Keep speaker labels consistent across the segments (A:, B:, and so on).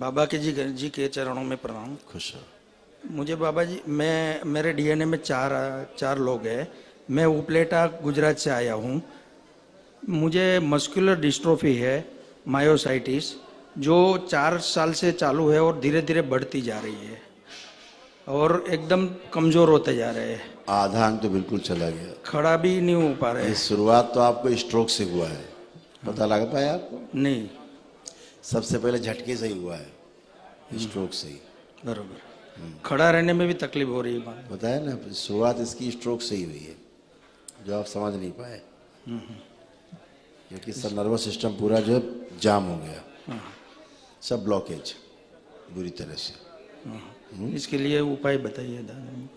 A: बाबा के जी के चरणों में प्रणाम।
B: खुश हो।
A: मुझे बाबा जी, मैं मेरे डीएनए में चार लोग हैं। मैं उपलेटा गुजरात से आया हूँ। मुझे मस्कुलर डिस्ट्रोफी है, मायोसाइटिस, जो 4 साल से चालू है और धीरे धीरे बढ़ती जा रही है और एकदम कमजोर होते जा रहे हैं।
B: आधा अंग तो बिल्कुल चला गया।
A: खड़ा भी नहीं हो पा रहे
B: ये
A: हैं।
B: शुरुआत तो आपको स्ट्रोक से हुआ है, पता लग पाया आपको?
A: नहीं,
B: सबसे पहले झटके से ही हुआ है, स्ट्रोक से ही।
A: बरोबर। खड़ा रहने में भी तकलीफ हो रही है।
B: बताया ना, शुरुआत इसकी स्ट्रोक से ही हुई है, जो आप समझ नहीं पाए, क्योंकि सब नर्वस सिस्टम पूरा जो है जाम हो गया, सब ब्लॉकेज बुरी तरह से।
A: इसके लिए उपाय बताइए दादा।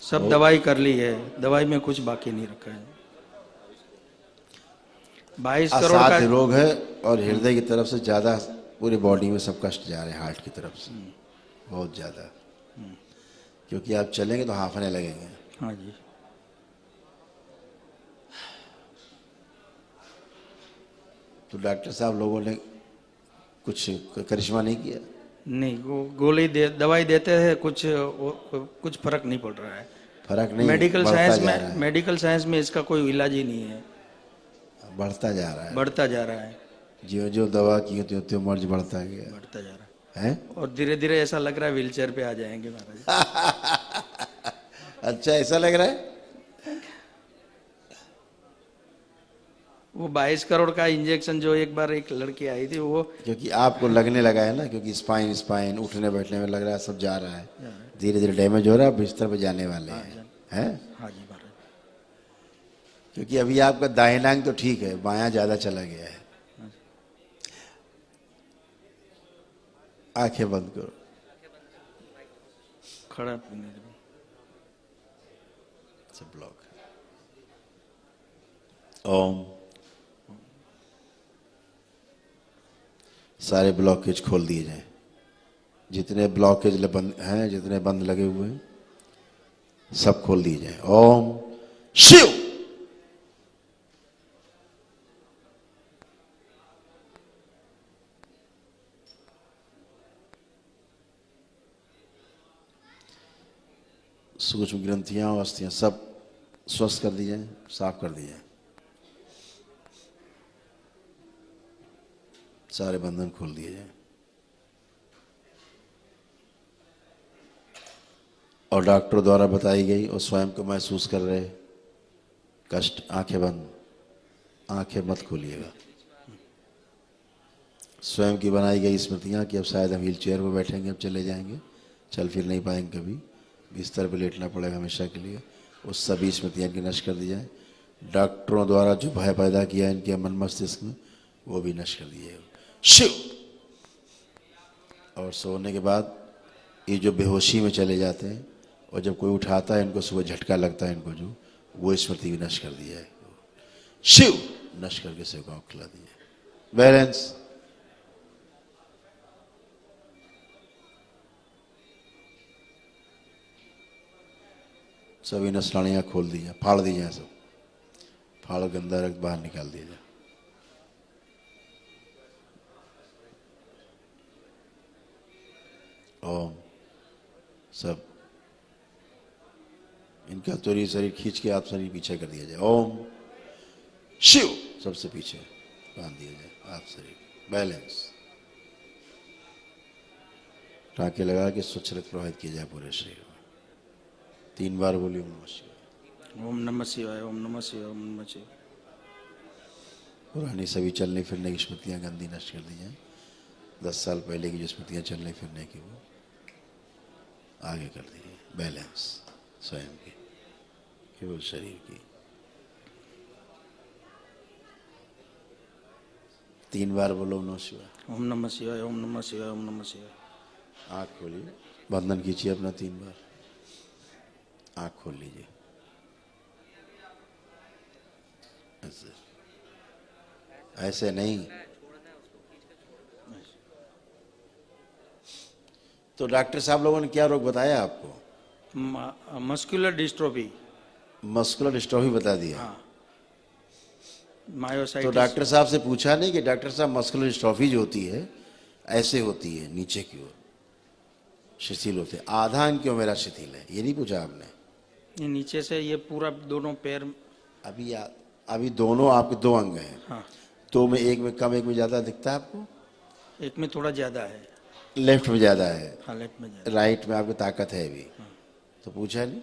A: सब दवाई कर ली है, दवाई में कुछ बाकी नहीं रखा है। 22 करोड़ का
B: असाध्य रोग है और हृदय की तरफ से ज्यादा पूरी बॉडी में सब कष्ट जा रहे हैं, हार्ट की तरफ से बहुत ज्यादा, क्योंकि आप चलेंगे तो हांफने लगेंगे।
A: हाँ जी।
B: तो डॉक्टर साहब लोगों ने कुछ करिश्मा नहीं किया?
A: नहीं, वो गोली दवाई देते हैं, कुछ फर्क नहीं पड़ रहा है।
B: फर्क नहीं,
A: मेडिकल
B: बढ़ता
A: साइंस
B: जा रहा
A: में
B: है,
A: मेडिकल साइंस में इसका कोई इलाज ही नहीं है।
B: बढ़ता जा रहा है,
A: बढ़ता जा रहा है,
B: जो जो दवा की त्यों त्यों मर्ज बढ़ता गया
A: बढ़ता जा रहा
B: है।
A: है। और धीरे धीरे ऐसा लग रहा है व्हीलचेयर पे आ जाएंगे महाराज।
B: अच्छा, ऐसा लग रहा है?
A: वो 22 करोड़ का इंजेक्शन जो एक बार एक लड़की आई थी, वो
B: क्योंकि आपको लगने लगा है ना, क्योंकि स्पाइन उठने बैठने में लग रहा है, सब जा रहा है, धीरे धीरे डैमेज हो रहा है, बिस्तर पे जाने वाले हैं।
A: हाँ जी महाराज।
B: क्योंकि अभी आपका दाहिना अंग तो ठीक है, बायां ज्यादा चला गया है। आंखें बंद करो।
A: खड़ा नहीं रहो।
B: सब ब्लॉक है। ओम। सारे ब्लॉकेज खोल दिए जाएं, जितने ब्लॉकेज बंद हैं, जितने बंद लगे हुए हैं, सब खोल दिए जाएं। ओम शिव। सूक्ष्म ग्रंथियां और अस्थियां सब स्वस्थ कर दी जाएं, साफ कर दी जाएं। सारे बंधन खोल दिए जाएं। और डॉक्टर द्वारा बताई गई और स्वयं को महसूस कर रहे कष्ट, आंखें बंद, आंखें मत खोलिएगा। स्वयं की बनाई गई स्मृतियां कि अब शायद हम व्हील चेयर पर बैठेंगे, अब चले जाएंगे, चल फिर नहीं पाएंगे, कभी बिस्तर पर लेटना पड़ेगा हमेशा के लिए, उस सभी स्मृतियां की नष्ट कर दी जाए। डॉक्टरों द्वारा जो भय पैदा किया इनके मन मस्तिष्क में, वो भी नष्ट कर दिए शिव। और सोने के बाद ये जो बेहोशी में चले जाते हैं और जब कोई उठाता है इनको, सुबह झटका लगता है इनको, जो वो स्मृति भी नष्ट कर दिया है शिव। नष्ट करके शिव को खिला दिया। बैलेंस। सभी नसलानियां खोल दी जाए, फाड़ दी जाए, सब फाड़, गंदा रक्त बाहर निकाल दिया जाए। ओम। सब इनका तो ये शरीर खींच के आप शरीर पीछे कर दिया जाए। ओम शिव। सबसे पीछे बांध दिया जाए आप शरीर। बैलेंस। टाँके लगा के स्वच्छ रक्त प्रवाहित किया जाए पूरे शरीर में। 3 बार बोलिए ओम नमः शिवाय।
A: ओम नमः शिवाय, ओम नमः शिवाय, ओम नमः शिवाय।
B: पुरानी सभी चलने फिरने की स्मृतियां गंदी नष्ट कर दी जाए। 10 साल पहले की जो स्मृतियां चलने फिरने की, वो आगे कर दीजिए। बैलेंस स्वयं की, केवल शरीर की। 3 बार बोलो ओम नमः शिवाय।
A: ओम नमः शिवाय, ओम नमः शिवाय, ओम नमः शिवाय।
B: आँख खोलिए, बंधन कीजिए अपना 3 बार। आँख खोल लीजिए। ऐसे नहीं। तो डॉक्टर साहब लोगों ने क्या रोग बताया आपको?
A: Muscular dystrophy.
B: मस्कुलर डिस्ट्रॉफी बता दिया।
A: हाँ,
B: तो
A: मायोसाइटिस।
B: डॉक्टर साहब से पूछा नहीं कि डॉक्टर साहब मस्कुलर डिस्ट्रॉफी जो होती है ऐसे होती है, नीचे की ओर शिथिल होते हैं, आधा अंग क्यों मेरा शिथिल है, ये नहीं पूछा आपने?
A: ये नीचे से ये पूरा दोनों पैर।
B: अभी दोनों आपके दो अंग हैं,
A: हाँ,
B: तो में एक में कम एक में ज्यादा दिखता है आपको?
A: एक में थोड़ा ज़्यादा है।
B: लेफ्ट में ज्यादा है,
A: हाँ, लेफ्ट में ज़्यादा।
B: राइट में आपकी ताकत है अभी, तो पूछा नहीं?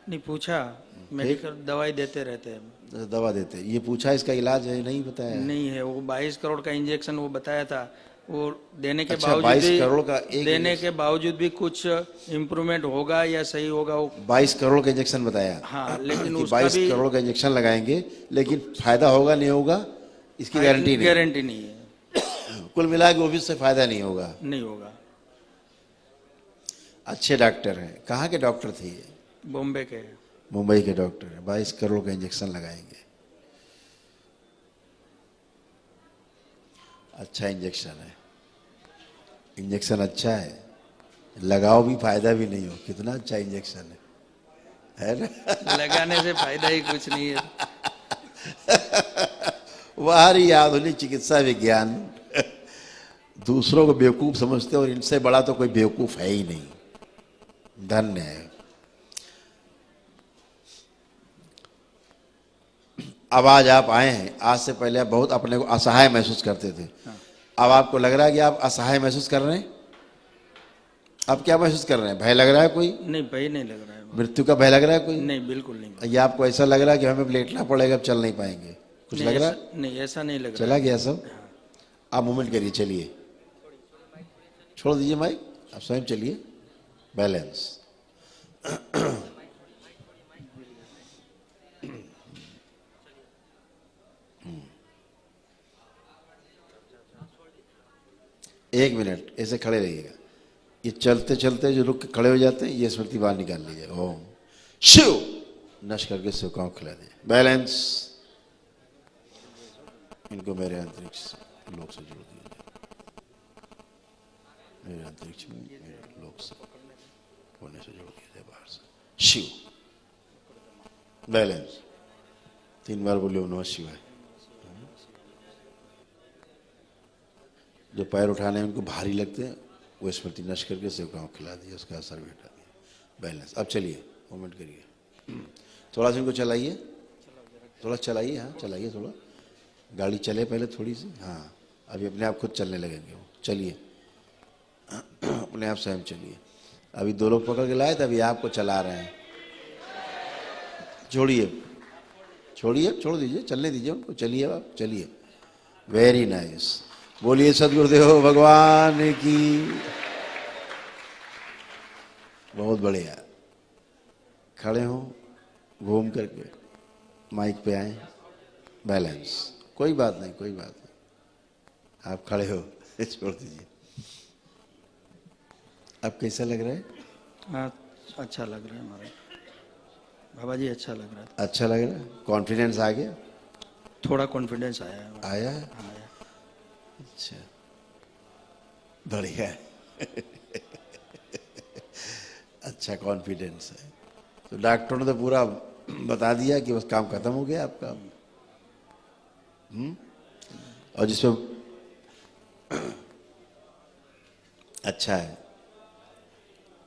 A: नहीं पूछा, मेडिकल दवाई देते रहते हैं।
B: तो दवा देते, ये पूछा इसका इलाज है नहीं बताया?
A: नहीं है, वो 22 करोड़ का इंजेक्शन वो बताया था, वो देने के
B: अच्छा,
A: बावजूद
B: 22 करोड़ का
A: भी
B: एक
A: देने के बावजूद भी कुछ इम्प्रूवमेंट होगा या सही होगा वो।
B: 22 करोड़ का इंजेक्शन बताया?
A: हाँ, लेकिन
B: कि
A: उसका
B: 22
A: भी
B: करोड़ का इंजेक्शन लगाएंगे लेकिन फायदा होगा नहीं होगा इसकी गारंटी नहीं?
A: गारंटी नहीं है।
B: कुल मिला के ऑफिस से फायदा नहीं होगा।
A: नहीं होगा।
B: अच्छे डॉक्टर हैं, कहाँ के डॉक्टर थे ये?
A: बॉम्बे के।
B: मुंबई के डॉक्टर हैं, 22 करोड़ का इंजेक्शन लगाएंगे। अच्छा इंजेक्शन है, इंजेक्शन अच्छा है, लगाओ भी फायदा भी नहीं हो, कितना अच्छा इंजेक्शन है ना?
A: लगाने से फायदा ही कुछ नहीं है।
B: बाहरी आधुनिक चिकित्सा विज्ञान दूसरों को बेवकूफ समझते हैं और इनसे बड़ा तो कोई बेवकूफ है ही नहीं। धन्य है। अब आज आप आए हैं, आज से पहले आप बहुत अपने को असहाय महसूस करते थे। अब आपको लग रहा है कि आप असहाय महसूस कर रहे हैं? अब क्या महसूस कर रहे हैं? भय लग रहा है कोई?
A: नहीं, भय नहीं लग रहा है।
B: मृत्यु का भय लग रहा है कोई?
A: नहीं, बिल्कुल नहीं।
B: या आपको ऐसा लग रहा है कि हमें लेटना पड़ेगा, अब चल नहीं पाएंगे, कुछ
A: नहीं,
B: लग रहा
A: ऐसा,
B: है?
A: नहीं ऐसा नहीं लग रहा।
B: चला गया सब? आप मूवमेंट करिए, चलिए, छोड़ दीजिए माइक, आप स्वयं चलिए। बैलेंस। एक मिनट ऐसे खड़े रहिएगा। ये चलते चलते जो रुक के खड़े हो जाते हैं, ये स्मृति बाहर निकाल लीजिए। ओम शिव, नश करके शिव का खिला दे। बैलेंस। इनको मेरे अंतरिक्ष लोक से जोड़ दिया जाए, मेरे अंतरिक्ष में मेरे लोक से होने से जोड़ दिया जाए बाहर से। शिव। बैलेंस। 3 बार बोलिए ओम नमः शिवाय। जो पैर उठाने में उनको भारी लगते हैं वो स्मृति नश करके सेवकाओं खिला दिया, उसका असर भी हटा दिया। बैलेंस। अब चलिए, मूवमेंट करिए, थोड़ा सा इनको चलाइए, थोड़ा चलाइए, हाँ चलाइए थोड़ा, गाड़ी चले पहले थोड़ी सी, हाँ अभी अपने आप खुद चलने लगेंगे वो। चलिए, अपने आप स्वयं चलिए। अभी 2 लोग पकड़ के लाए थे, अभी आपको चला रहे हैं। छोड़िए, छोड़िए, छोड़ दीजिए, चलने दीजिए उनको, चलिए आप, चलिए। Very nice. बोलिए सदगुरुदेव भगवान की। बहुत बढ़िया। खड़े हो, घूम करके माइक पे आए। बैलेंस। कोई बात नहीं, कोई बात नहीं, आप खड़े हो, छोड़ दीजिए। अब कैसा लग रहा है?
A: हाँ, अच्छा लग रहा है हमारा बाबा जी, अच्छा लग रहा है।
B: अच्छा लग रहा है? कॉन्फिडेंस आ गया?
A: थोड़ा कॉन्फिडेंस आया है।
B: आया है?
A: आया।
B: अच्छा, बढ़िया है। अच्छा कॉन्फिडेंस है। तो डॉक्टरों ने तो पूरा बता दिया कि बस काम खत्म हो गया आपका। और जिसमें अच्छा है,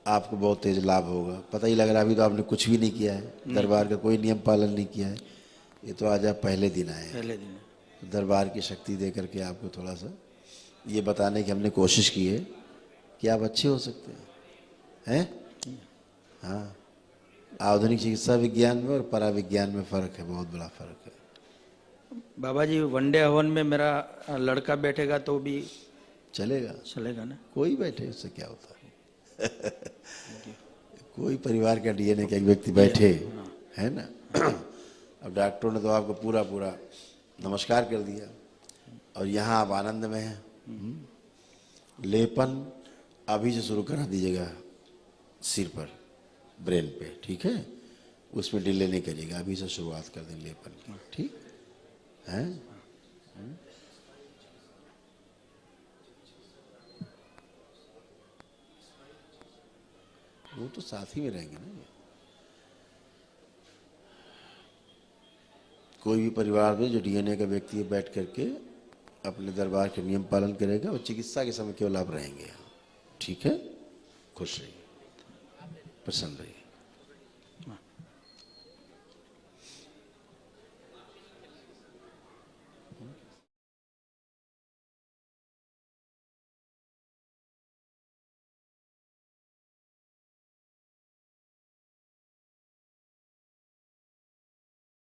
B: आपको बहुत तेज लाभ होगा, पता ही लग रहा है। अभी तो आपने कुछ भी नहीं किया है, दरबार का कोई नियम पालन नहीं किया है। ये तो आज आप पहले दिन आए हैं।
A: पहले दिन।
B: दरबार की शक्ति दे करके आपको थोड़ा सा ये बताने की हमने कोशिश की है कि आप अच्छे हो सकते हैं। हाँ, आधुनिक चिकित्सा विज्ञान में और पराविज्ञान में फर्क है, बहुत बड़ा फर्क है।
A: बाबा जी, वनडे हवन में मेरा लड़का बैठेगा तो भी
B: चलेगा?
A: चलेगा ना?
B: कोई बैठे, उससे क्या होता है। कोई परिवार का डीएनए का एक व्यक्ति बैठे, है ना। अब डॉक्टरों ने तो आपको पूरा पूरा नमस्कार कर दिया और यहाँ आप आनंद में हैं। लेपन अभी से शुरू करा दीजिएगा सिर पर, ब्रेन पे, ठीक है? उसमें डिले नहीं करिएगा, अभी से शुरुआत कर दें लेपन की, ठीक है? वो तो साथ ही में रहेंगे ना। कोई भी परिवार में जो डीएनए का व्यक्ति है बैठ करके अपने दरबार के नियम पालन करेगा और चिकित्सा के समय केवल आप रहेंगे यहाँ। ठीक है, खुश रहिए, प्रसन्न रहिए।